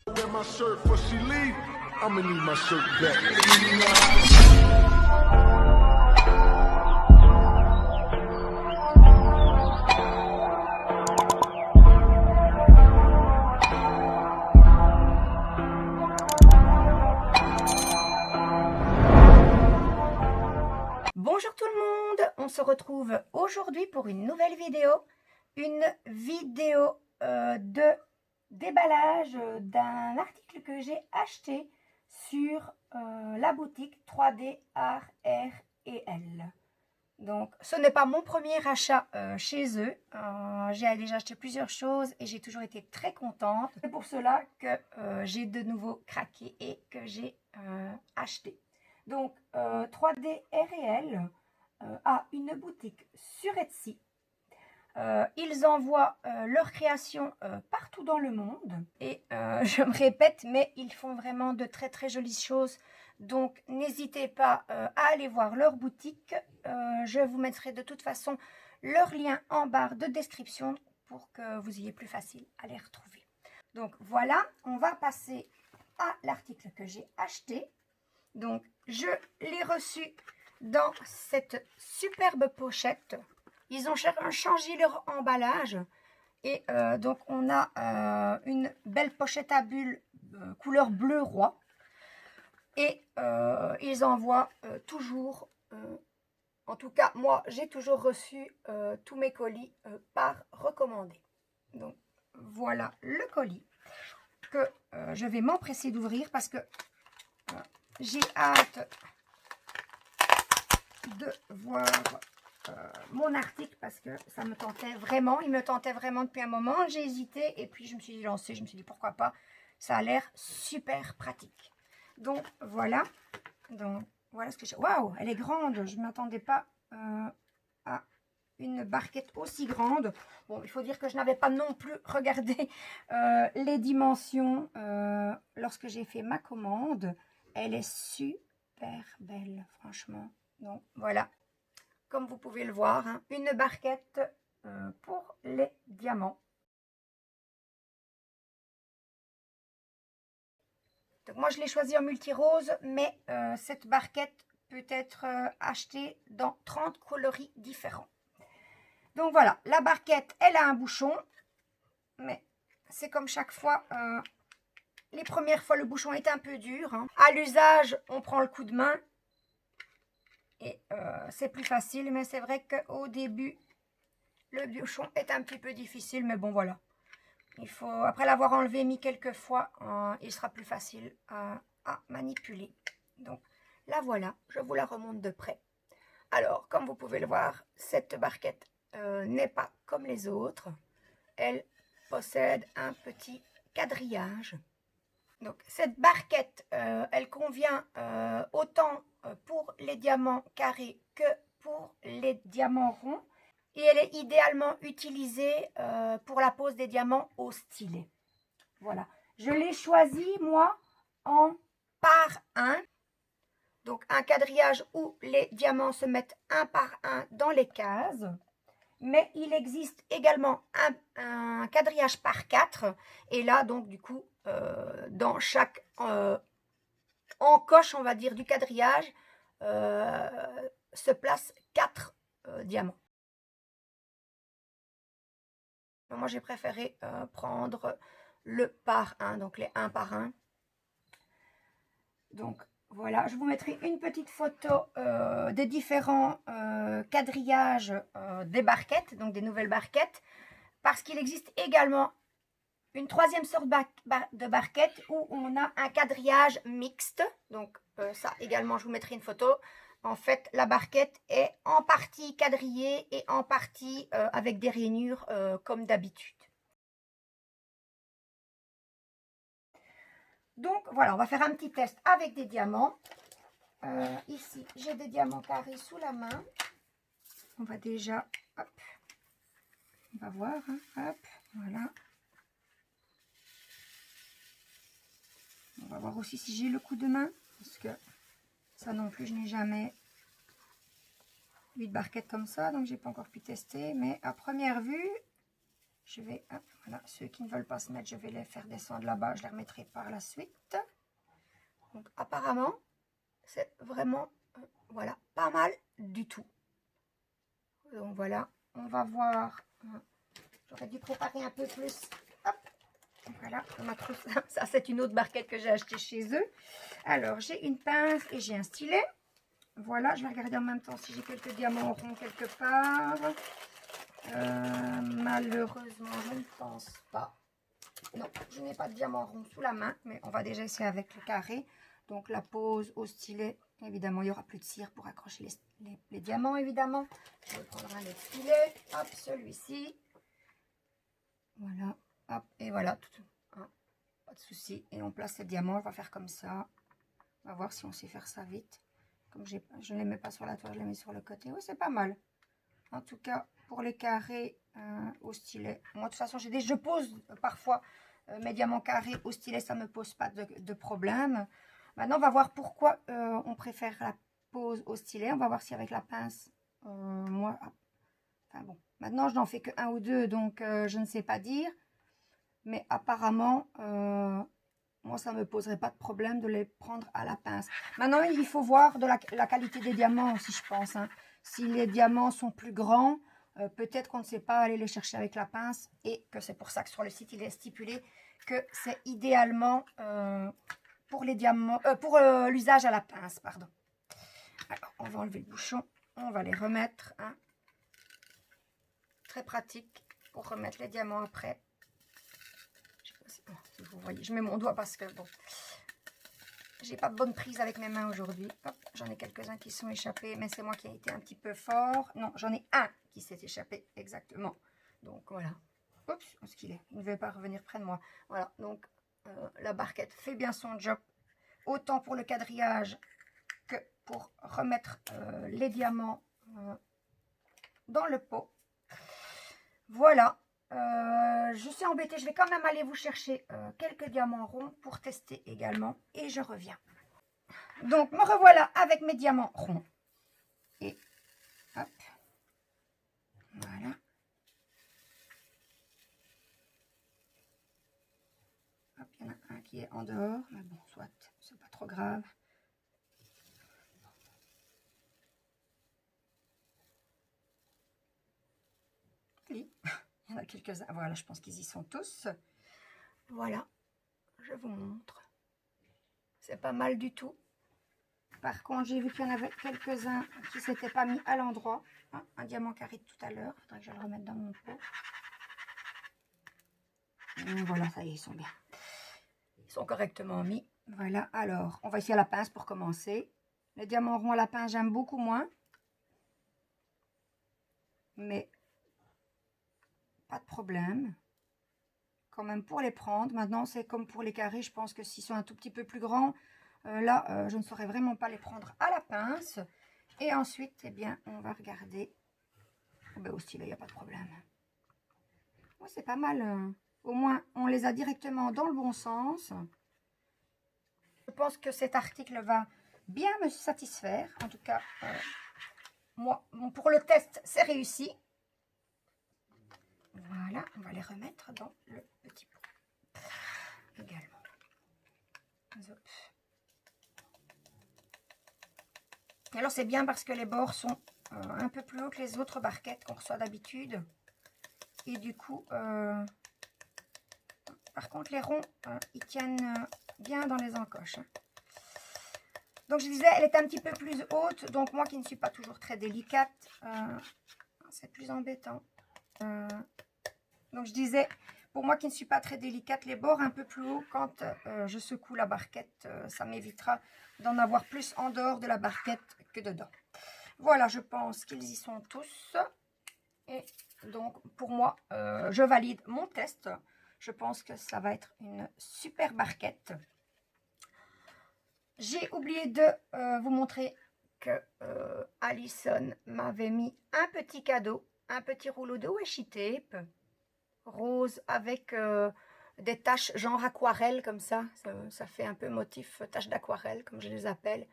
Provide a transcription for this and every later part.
Bonjour tout le monde, on se retrouve aujourd'hui pour une nouvelle vidéo. Une vidéo de déballage d'un article que j'ai acheté sur la boutique 3D Art R et L. Donc ce n'est pas mon premier achat chez eux. J'ai déjà acheté plusieurs choses et j'ai toujours été très contente. C'est pour cela que j'ai de nouveau craqué et que j'ai acheté. Donc 3D R et L a une boutique sur Etsy. Ils envoient leurs créations partout dans le monde et je me répète, mais ils font vraiment de très très jolies choses. Donc n'hésitez pas à aller voir leur boutique. Je vous mettrai de toute façon leur lien en barre de description pour que vous ayez plus facile à les retrouver. Donc voilà, on va passer à l'article que j'ai acheté. Donc je l'ai reçu dans cette superbe pochette. Ils ont changé leur emballage et donc on a une belle pochette à bulles couleur bleu roi et ils envoient toujours, en tout cas moi j'ai toujours reçu tous mes colis par recommandé. Donc voilà le colis que je vais m'empresser d'ouvrir parce que j'ai hâte de voir mon article parce que ça me tentait vraiment, il me tentait vraiment depuis un moment. J'ai hésité et puis je me suis lancée, je me suis dit pourquoi pas, ça a l'air super pratique. Donc voilà, ce que j'ai. Waouh, elle est grande, je ne m'attendais pas à une barquette aussi grande. Bon, il faut dire que je n'avais pas non plus regardé les dimensions lorsque j'ai fait ma commande. Elle est super belle, franchement. Donc voilà. Comme vous pouvez le voir, hein, une barquette pour les diamants. Donc moi, je l'ai choisi en multirose, mais cette barquette peut être achetée dans 30 coloris différents. Donc voilà, la barquette, elle a un bouchon, mais c'est comme chaque fois. Les premières fois, le bouchon est un peu dur. Hein. À l'usage, on prend le coup de main. Et c'est plus facile, mais c'est vrai qu'au début, le bouchon est un petit peu difficile, mais bon, voilà. Il faut, après l'avoir enlevé, mis quelques fois, il sera plus facile à manipuler. Donc, la voilà, je vous la remonte de près. Alors, comme vous pouvez le voir, cette barquette n'est pas comme les autres. Elle possède un petit quadrillage. Donc, cette barquette, elle convient autant pour les diamants carrés que pour les diamants ronds. Et elle est idéalement utilisée pour la pose des diamants au stylet. Voilà. Je l'ai choisi, moi, en par un. Donc, un quadrillage où les diamants se mettent un par un dans les cases. Mais il existe également un quadrillage par 4. Et là, donc, du coup, dans chaque encoche, on va dire, du quadrillage, se placent 4 diamants. Moi, j'ai préféré prendre le par 1, donc les 1 par 1. Donc, voilà, je vous mettrai une petite photo des différents quadrillages des barquettes, donc des nouvelles barquettes, parce qu'il existe également une troisième sorte de barquette où on a un quadrillage mixte. Donc, ça également, je vous mettrai une photo. En fait, la barquette est en partie quadrillée et en partie avec des rainures comme d'habitude. Donc, voilà, on va faire un petit test avec des diamants. Ici, j'ai des diamants carrés sous la main. On va déjà, hop, on va voir, hein, hop, voilà. On va voir aussi si j'ai le coup de main, parce que ça non plus, je n'ai jamais eu de barquette comme ça, donc j'ai pas encore pu tester. Mais à première vue, Je vais, voilà, ceux qui ne veulent pas se mettre, je vais les faire descendre là-bas. Je les remettrai par la suite. Donc apparemment, c'est vraiment, voilà, pas mal du tout. Donc voilà, on va voir. J'aurais dû préparer un peu plus. Hop, voilà, on a trouvé ça. Ça, c'est une autre barquette que j'ai achetée chez eux. Alors, j'ai une pince et j'ai un stylet. Voilà, je vais regarder en même temps si j'ai quelques diamants ronds quelque part. Malheureusement, je ne pense pas. Non, je n'ai pas de diamant rond sous la main, mais on va déjà essayer avec le carré. Donc, la pose au stylet. Évidemment, il n'y aura plus de cire pour accrocher les diamants, évidemment. Je vais prendre un autre stylet. Hop, celui-ci. Voilà, hop, et voilà, tout, hein, pas de souci. Et on place les diamants, on va faire comme ça. On va voir si on sait faire ça vite. Comme je ne les mets pas sur la toile, je les mets sur le côté. Oui, c'est pas mal. En tout cas, pour les carrés au stylet. Moi, de toute façon, je pose parfois mes diamants carrés au stylet, ça ne me pose pas de problème. Maintenant, on va voir pourquoi on préfère la pose au stylet. On va voir si avec la pince, moi... Enfin bon, maintenant je n'en fais que un ou deux, donc je ne sais pas dire. Mais apparemment, moi ça ne me poserait pas de problème de les prendre à la pince. Maintenant, il faut voir de la qualité des diamants aussi, je pense. Hein. Si les diamants sont plus grands, peut-être qu'on ne sait pas aller les chercher avec la pince. Et que c'est pour ça que sur le site, il est stipulé que c'est idéalement pour les diamants, pour l'usage à la pince, pardon. Alors, on va enlever le bouchon, on va les remettre, hein. Très pratique pour remettre les diamants après. Je sais pas si vous voyez, je mets mon doigt parce que bon, j'ai pas de bonne prise avec mes mains aujourd'hui. J'en ai quelques-uns qui sont échappés, mais c'est moi qui ai été un petit peu fort. Non, j'en ai un qui s'est échappé, exactement. Donc voilà. Oups, où est-ce qu'il est? Il ne veut pas revenir près de moi. Voilà, donc la barquette fait bien son job, autant pour le quadrillage que pour remettre les diamants dans le pot. Voilà, je suis embêtée, je vais quand même aller vous chercher quelques diamants ronds pour tester également et je reviens. Donc me revoilà avec mes diamants ronds. Et hop, voilà. Hop, il y en a un qui est en dehors, mais bon, soit, c'est pas trop grave. Il y en a quelques-uns. Voilà, je pense qu'ils y sont tous. Voilà, je vous montre. C'est pas mal du tout. Par contre, j'ai vu qu'il y en avait quelques-uns qui ne s'étaient pas mis à l'endroit. Hein, un diamant carré de tout à l'heure. Il faudrait que je le remette dans mon pot. Et voilà, ça y est, ils sont bien. Ils sont correctement mis. Voilà, alors, on va essayer à la pince pour commencer. Les diamants ronds à la pince, j'aime beaucoup moins. Mais pas de problème. Quand même pour les prendre. Maintenant, c'est comme pour les carrés. Je pense que s'ils sont un tout petit peu plus grands, là, je ne saurais vraiment pas les prendre à la pince. Et ensuite, eh bien, on va regarder. Oh ben, au stylet, il n'y a pas de problème. Ouais, c'est pas mal. Au moins, on les a directement dans le bon sens. Je pense que cet article va bien me satisfaire. En tout cas, moi, pour le test, c'est réussi. Voilà, on va les remettre dans le petit pot également. Alors c'est bien parce que les bords sont un peu plus hauts que les autres barquettes qu'on reçoit d'habitude. Et du coup, par contre les ronds, ils tiennent bien dans les encoches. Hein. Donc je disais, elle est un petit peu plus haute. Donc moi qui ne suis pas toujours très délicate, c'est plus embêtant. Donc je disais, pour moi qui ne suis pas très délicate, les bords un peu plus hauts, quand je secoue la barquette, ça m'évitera d'en avoir plus en dehors de la barquette que dedans. Voilà, je pense qu'ils y sont tous. Et donc pour moi, je valide mon test. Je pense que ça va être une super barquette. J'ai oublié de vous montrer que Alison m'avait mis un petit cadeau, un petit rouleau de washi tape rose avec des taches genre aquarelle comme ça. Ça fait un peu motif taches d'aquarelle comme je les appelle.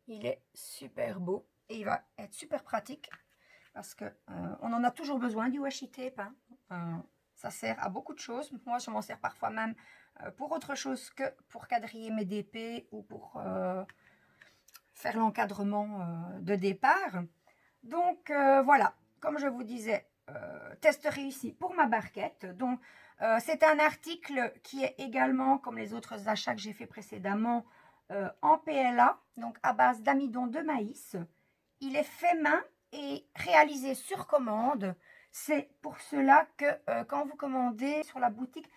Il est super beau et il va être super pratique parce que on en a toujours besoin du washi tape. Hein. Ça sert à beaucoup de choses. Moi, je m'en sers parfois même pour autre chose que pour quadriller mes DP ou pour faire l'encadrement de départ. Donc, voilà, comme je vous disais, test réussi pour ma barquette. Donc, c'est un article qui est également, comme les autres achats que j'ai fait précédemment, en PLA, donc à base d'amidon de maïs. Il est fait main et réalisé sur commande. C'est pour cela que quand vous commandez sur la boutique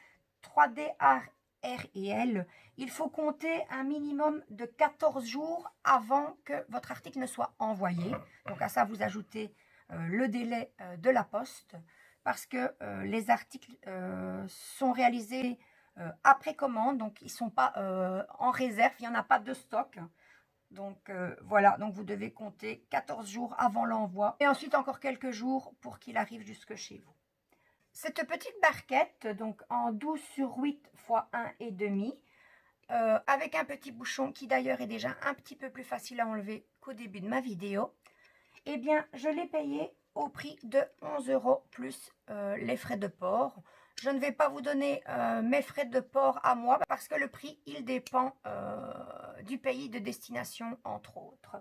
3D Art R&L, il faut compter un minimum de 14 jours avant que votre article ne soit envoyé. Donc à ça, vous ajoutez le délai de la poste parce que les articles sont réalisés après commande, donc ils ne sont pas en réserve, il n'y en a pas de stock. Donc voilà, donc vous devez compter 14 jours avant l'envoi et ensuite encore quelques jours pour qu'il arrive jusque chez vous. Cette petite barquette, donc en 12 sur 8 x 1,5, avec un petit bouchon qui d'ailleurs est déjà un petit peu plus facile à enlever qu'au début de ma vidéo, eh bien je l'ai payé au prix de 11 € plus les frais de port. Je ne vais pas vous donner mes frais de port à moi parce que le prix, il dépend du pays de destination, entre autres.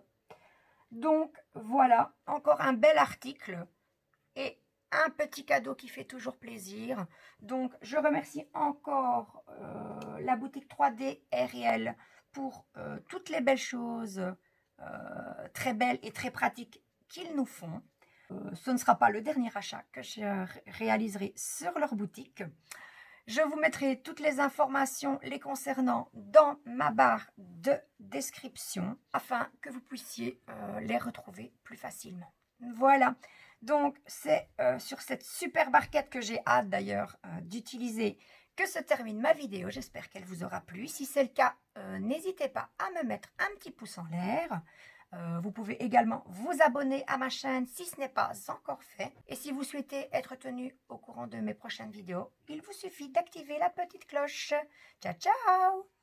Donc, voilà, encore un bel article et un petit cadeau qui fait toujours plaisir. Donc, je remercie encore la boutique 3D R&L pour toutes les belles choses très belles et très pratiques qu'ils nous font. Ce ne sera pas le dernier achat que je réaliserai sur leur boutique. Je vous mettrai toutes les informations les concernant dans ma barre de description afin que vous puissiez les retrouver plus facilement. Voilà, donc c'est sur cette super barquette que j'ai hâte d'ailleurs d'utiliser que se termine ma vidéo. J'espère qu'elle vous aura plu. Si c'est le cas, n'hésitez pas à me mettre un petit pouce en l'air. Vous pouvez également vous abonner à ma chaîne si ce n'est pas encore fait. Et si vous souhaitez être tenu au courant de mes prochaines vidéos, il vous suffit d'activer la petite cloche. Ciao, ciao!